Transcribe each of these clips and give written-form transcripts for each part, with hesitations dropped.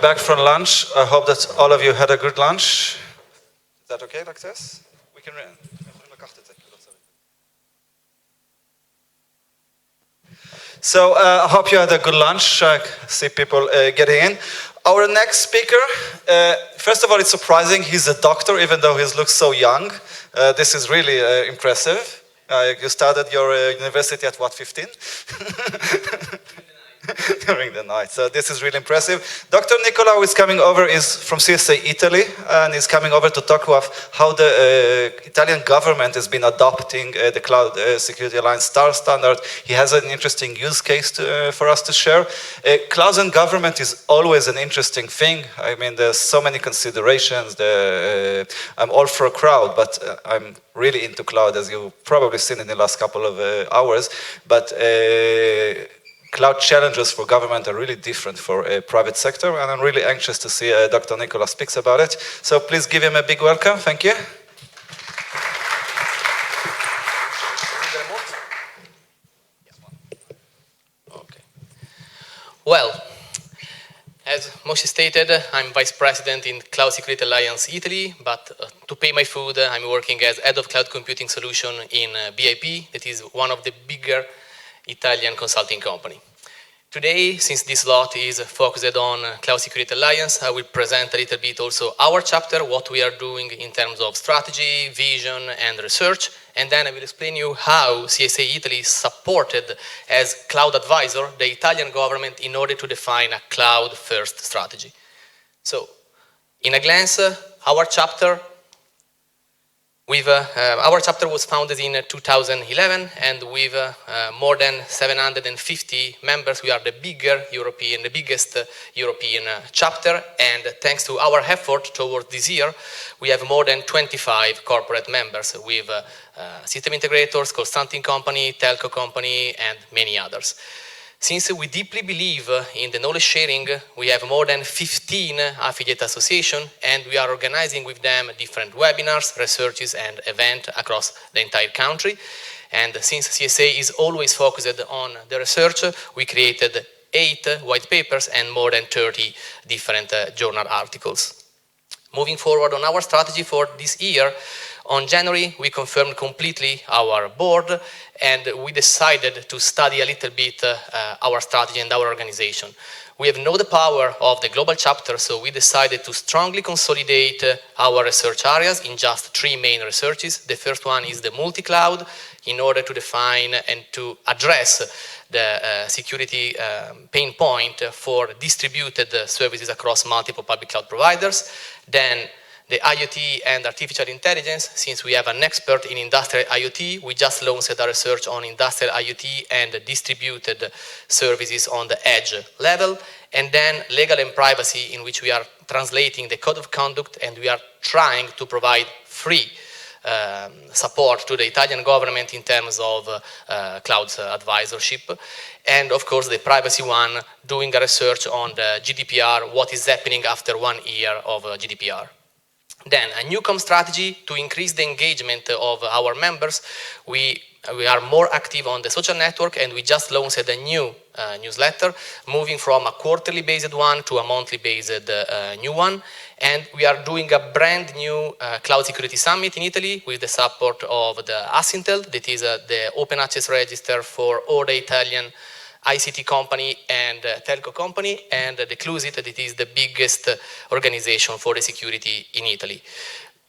back from lunch. I hope that all of you had a good lunch. Is that okay like this? We can... So I hope you had a good lunch. I see people getting in. Our next speaker, first of all, it's surprising. He's a doctor, even though he looks so young. This is really impressive. You started your university at what, 15? During the night. So this is really impressive. Dr. Nicola, who is coming over, is from CSA Italy, and is coming over to talk about how the Italian government has been adopting the Cloud Security Alliance STAR standard. He has an interesting use case for us to share. Cloud and government is always an interesting thing. I mean, there's so many considerations. I'm all for a crowd, but I'm really into cloud, as you've probably seen in the last couple of hours. But cloud challenges for government are really different for a private sector, and I'm really anxious to see Dr. Nicola speaks about it. So please give him a big welcome. Thank you. Okay. Well, as Moshe stated, I'm Vice President in Cloud Security Alliance Italy, but to pay my food, I'm working as Head of Cloud Computing Solution in BIP, that is one of the bigger Italian consulting company. Today, since this lot is focused on Cloud Security Alliance, I will present a little bit also our chapter, what we are doing in terms of strategy, vision, and research, and then I will explain you how CSA Italy supported as cloud advisor the Italian government in order to define a cloud-first strategy. So, in a glance, our chapter was founded in 2011, and with more than 750 members, we are the biggest European chapter. And thanks to our effort towards this year, we have more than 25 corporate members with system integrators, consulting company, telco company, and many others. Since we deeply believe in the knowledge sharing, we have more than 15 affiliate associations, and we are organizing with them different webinars, researches, and events across the entire country. And since CSA is always focused on the research, we created 8 white papers and more than 30 different journal articles. Moving forward on our strategy for this year, on January, we confirmed completely our board, and we decided to study a little bit our strategy and our organization. We have known the power of the global chapter, so we decided to strongly consolidate our research areas in just 3 main researches. The first one is the multi-cloud, in order to define and to address the security pain point for distributed services across multiple public cloud providers. Then the IoT and artificial intelligence, since we have an expert in industrial IoT, we just launched a research on industrial IoT and distributed services on the edge level. And then legal and privacy, in which we are translating the code of conduct, and we are trying to provide free support to the Italian government in terms of cloud advisorship. And of course, the privacy one, doing a research on the GDPR, what is happening after 1 year of GDPR. Then a new com strategy to increase the engagement of our members. We are more active on the social network, and we just launched a new newsletter, moving from a quarterly based one to a monthly based new one. And we are doing a brand new Cloud Security Summit in Italy with the support of the Asintel, that is the open access register for all the Italian ICT company and telco company, and the Clusit, that is the biggest organization for the security in Italy.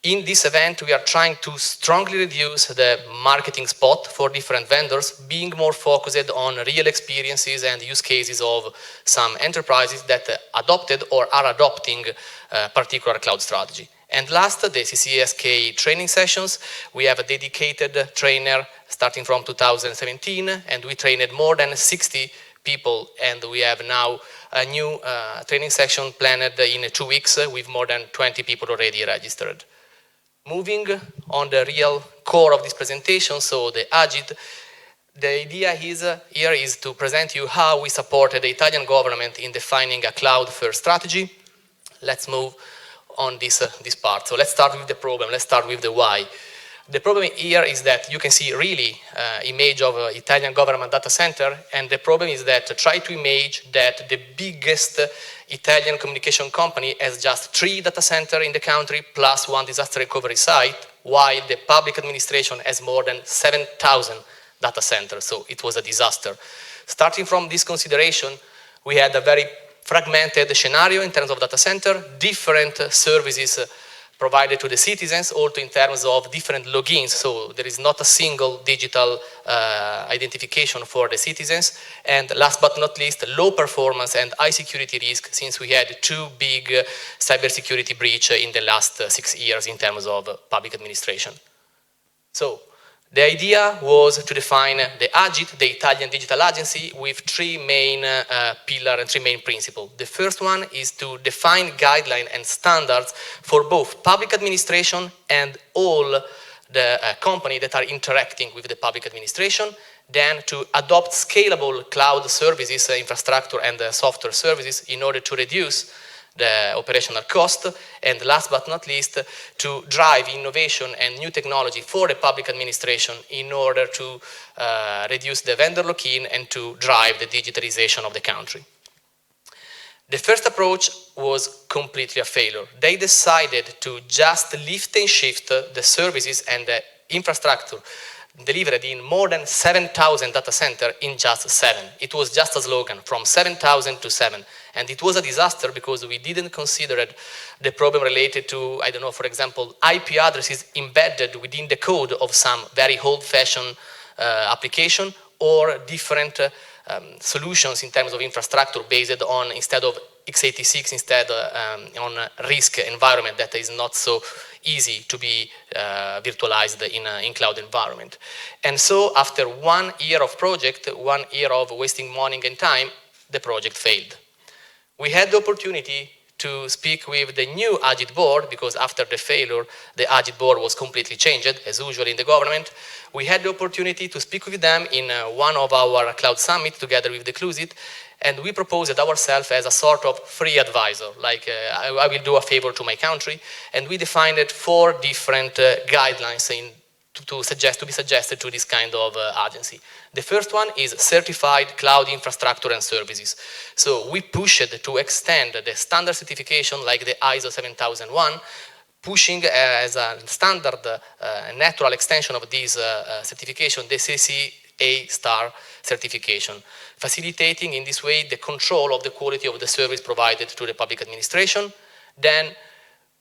In this event, we are trying to strongly reduce the marketing spot for different vendors, being more focused on real experiences and use cases of some enterprises that adopted or are adopting a particular cloud strategy. And last, the CCSK training sessions. We have a dedicated trainer starting from 2017, and we trained more than 60 people, and we have now a new training session planned in 2 weeks with more than 20 people already registered. Moving on the real core of this presentation, so the AgID, the idea here is to present you how we supported the Italian government in defining a cloud-first strategy. Let's move on this part. So let's start with the problem, let's start with the why. The problem here is that you can see really image of Italian government data center, and the problem is that try to image that the biggest Italian communication company has just 3 data centers in the country plus 1 disaster recovery site, while the public administration has more than 7,000 data centers, so it was a disaster. Starting from this consideration, we had a very fragmented scenario in terms of data center, different services provided to the citizens, also in terms of different logins. So there is not a single digital identification for the citizens. And last but not least, low performance and high security risk, since we had 2 big cybersecurity breaches in the last 6 years in terms of public administration. So the idea was to define the AgID, the Italian Digital Agency, with 3 main pillars and 3 main principles. The first one is to define guidelines and standards for both public administration and all the companies that are interacting with the public administration. Then to adopt scalable cloud services, infrastructure and software services in order to reduce the operational cost, and last but not least, to drive innovation and new technology for the public administration in order to reduce the vendor lock-in and to drive the digitalization of the country. The first approach was completely a failure. They decided to just lift and shift the services and the infrastructure delivered in more than 7,000 data centers in just 7. It was just a slogan, from 7,000 to 7. And it was a disaster because we didn't consider the problem related to, I don't know, for example, IP addresses embedded within the code of some very old-fashioned application, or different solutions in terms of infrastructure based on, instead of x86, instead on risk environment that is not so easy to be virtualized in cloud environment. And so after 1 year of project, 1 year of wasting money and time, the project failed. We had the opportunity to speak with the new AgID board, because after the failure, the AgID board was completely changed, as usual in the government. We had the opportunity to speak with them in one of our cloud summits together with the Clusit, and we proposed ourselves as a sort of free advisor, like I will do a favor to my country, and we defined 4 different guidelines to be suggested to this kind of agency. The first one is certified cloud infrastructure and services. So we pushed to extend the standard certification like the ISO 7001, pushing as a standard natural extension of this certification, the CSA STAR certification, facilitating in this way the control of the quality of the service provided to the public administration. Then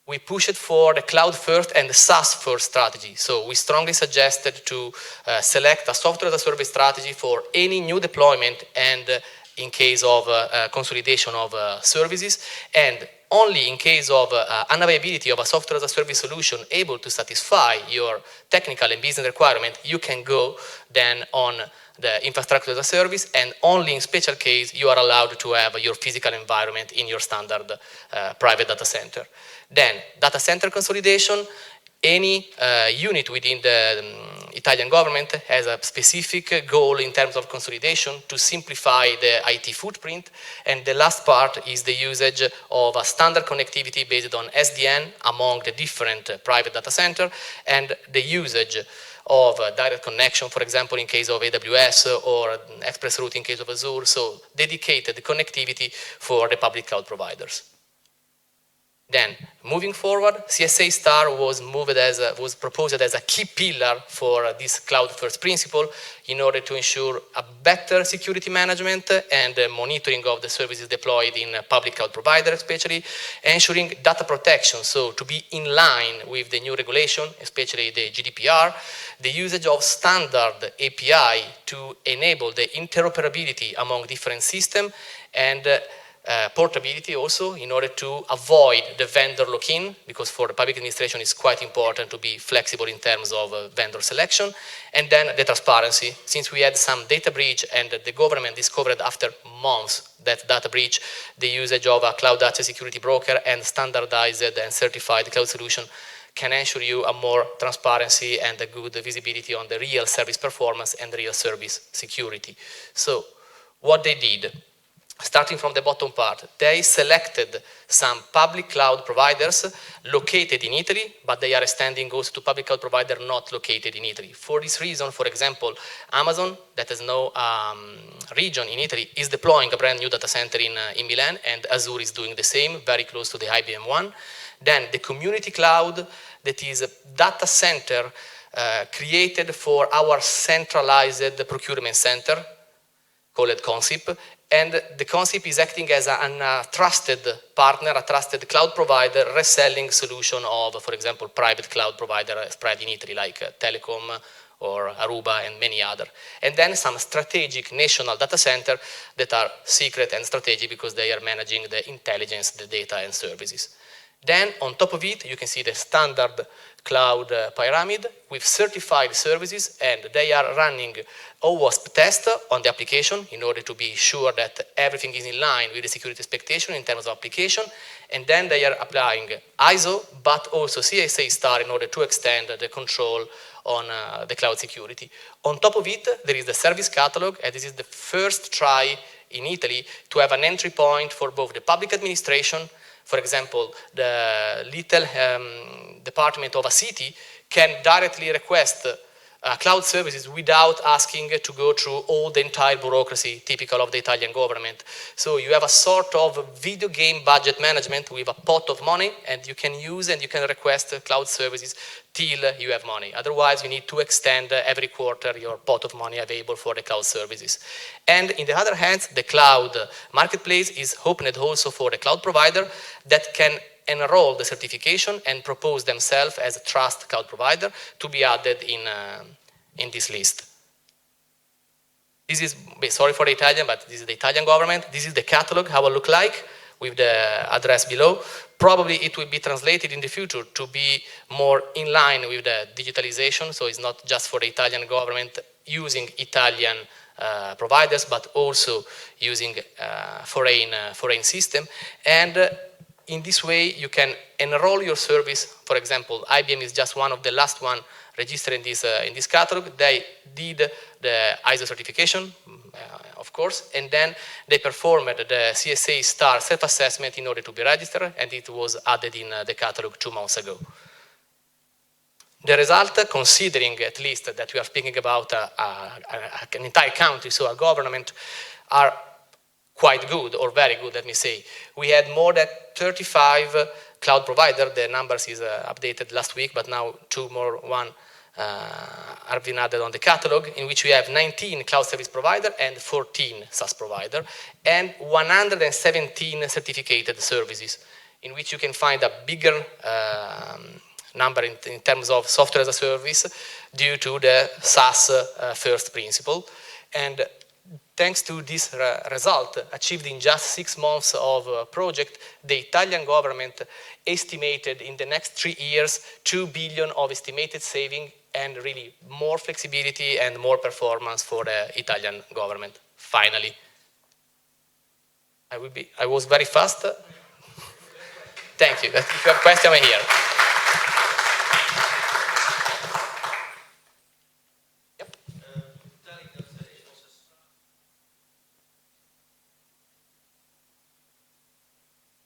we pushed for the cloud first and the SaaS first strategy. So we strongly suggested to select a software as a service strategy for any new deployment and in case of consolidation of services, and only in case of unavailability of a software as a service solution able to satisfy your technical and business requirement, you can go then on the infrastructure as a service, and only in special case you are allowed to have your physical environment in your standard private data center. Then data center consolidation. Any unit within the Italian government has a specific goal in terms of consolidation to simplify the IT footprint. And the last part is the usage of a standard connectivity based on SDN among the different private data center, and the usage of direct connection, for example, in case of AWS, or express route in case of Azure, so dedicated connectivity for the public cloud providers. Then, moving forward, CSA STAR was proposed as a key pillar for this cloud-first principle in order to ensure a better security management and monitoring of the services deployed in public cloud providers, especially ensuring data protection, so to be in line with the new regulation, especially the GDPR, the usage of standard API to enable the interoperability among different systems, and portability also in order to avoid the vendor lock-in, because for the public administration it's quite important to be flexible in terms of vendor selection. And then the transparency, since we had some data breach and the government discovered after months that data breach, the usage of a cloud data security broker and standardized and certified cloud solution can ensure you a more transparency and a good visibility on the real service performance and real service security. So what they did: Starting from the bottom part, they selected some public cloud providers located in Italy, but they are extending also to public cloud providers not located in Italy. For this reason, for example, Amazon, that has no region in Italy, is deploying a brand new data center in Milan, and Azure is doing the same, very close to the IBM one. Then the community cloud, that is a data center created for our centralized procurement center, called Consip, and the Consip is acting as a trusted partner, a trusted cloud provider, reselling solution of, for example, private cloud provider spread in Italy, like Telecom or Aruba and many other. And then some strategic national data center that are secret and strategic because they are managing the intelligence, the data and services. Then on top of it, you can see the standard cloud pyramid with certified services, and they are running OWASP test on the application in order to be sure that everything is in line with the security expectation in terms of application. And then they are applying ISO, but also CSA STAR in order to extend the control on the cloud security. On top of it, there is the service catalog, and this is the first try in Italy to have an entry point for both the public administration. For example, the little department of a city can directly request cloud services without asking to go through all the entire bureaucracy typical of the Italian government. So you have a sort of video game budget management with a pot of money, and you can use and you can request cloud services till you have money. Otherwise, you need to extend every quarter your pot of money available for the cloud services. And in the other hand, the cloud marketplace is opened also for the cloud provider that can enroll the certification and propose themselves as a trust cloud provider to be added in this list. This is, sorry for the Italian, but this is the Italian government. This is the catalog, how it look like, with the address below. Probably it will be translated in the future to be more in line with the digitalization, so it's not just for the Italian government using Italian providers, but also using foreign system. And in this way, you can enroll your service. For example, IBM is just one of the last one registered in this catalog. They did the ISO certification, of course, and then they performed the CSA STAR self-assessment in order to be registered, and it was added in the catalog 2 months ago. The result, considering at least that we are speaking about an entire country, so a government, are quite good, or very good, let me say. We had more than 35 cloud providers. The numbers is updated last week, but now 2 more, 1 are being added on the catalog, in which we have 19 cloud service providers and 14 SaaS providers, and 117 certificated services, in which you can find a bigger number in terms of software as a service due to the SaaS first principle. And thanks to this result achieved in just 6 months of project, the Italian government estimated in the next 3 years 2 billion of estimated saving, and really more flexibility and more performance for the Italian government, finally. I was very fast. Thank you. If you have a question, I'm here.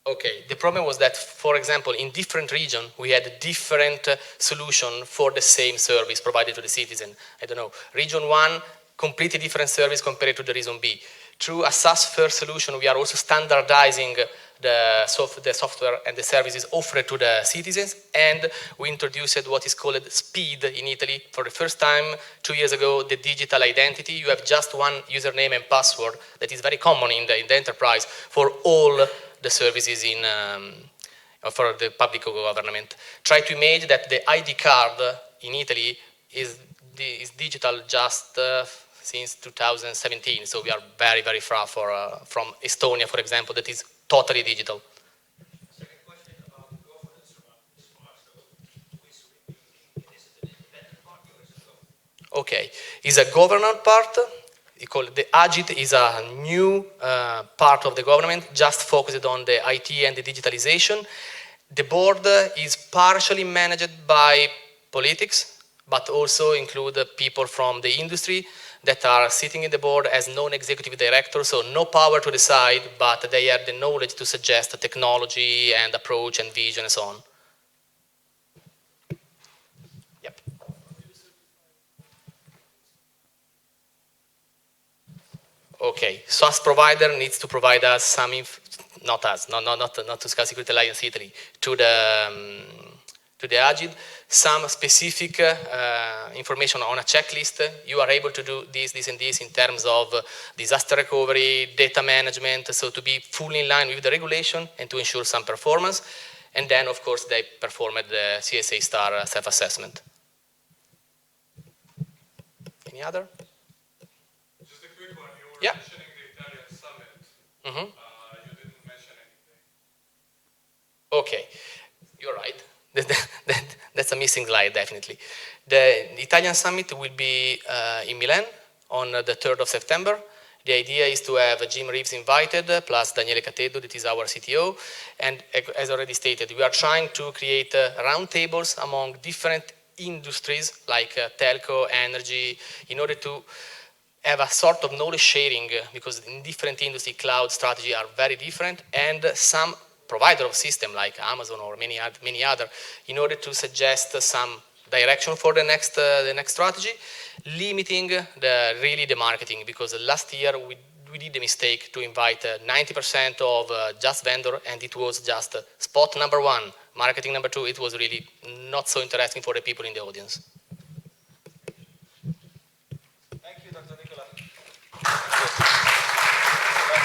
Okay, the problem was that, for example, in different regions, we had a different solution for the same service provided to the citizen. I don't know, region 1, completely different service compared to the region B. Through a SaaS first solution, we are also standardizing the software and the services offered to the citizens, and we introduced what is called SPEED in Italy. For the first time, 2 years ago, the digital identity. You have just one username and password that is very common in the enterprise for all the services for the public government. Try to imagine that the ID card in Italy is digital just since 2017, so we are very, very far from Estonia, for example, that is totally digital. Second question about the governance around this part. So, is it an independent partner or is it government? Okay, it's a governance part. The AgID is a new part of the government, just focused on the IT and the digitalization. The board is partially managed by politics, but also include people from the industry. that are sitting in the board as non-executive directors, so no power to decide, but they have the knowledge to suggest the technology and approach and vision and so on. Yep. Okay, SaaS provider needs to provide us some, not us, not to Security Alliance Italy, to the AgID, some specific information on a checklist. You are able to do this, and this in terms of disaster recovery, data management, so to be fully in line with the regulation and to ensure some performance. And then, of course, they performed the CSA STAR self-assessment. Any other? Just a quick one. You were Yeah. mentioning the Italian summit. Mm-hmm. You didn't mention anything. Okay, you're right. That's a missing slide, definitely. The Italian summit will be in Milan on the 3rd of September. The idea is to have Jim Reeves invited, plus Daniele Cateddo, that is our CTO. And as already stated, we are trying to create roundtables among different industries like telco, energy, in order to have a sort of knowledge sharing, because in different industry, cloud strategy are very different, and some provider of system like Amazon or many other, in order to suggest some direction for the next strategy, limiting the marketing, because last year we did the mistake to invite 90% of just vendor, and it was just spot number one, marketing number two. It was really not so interesting for the people in the audience.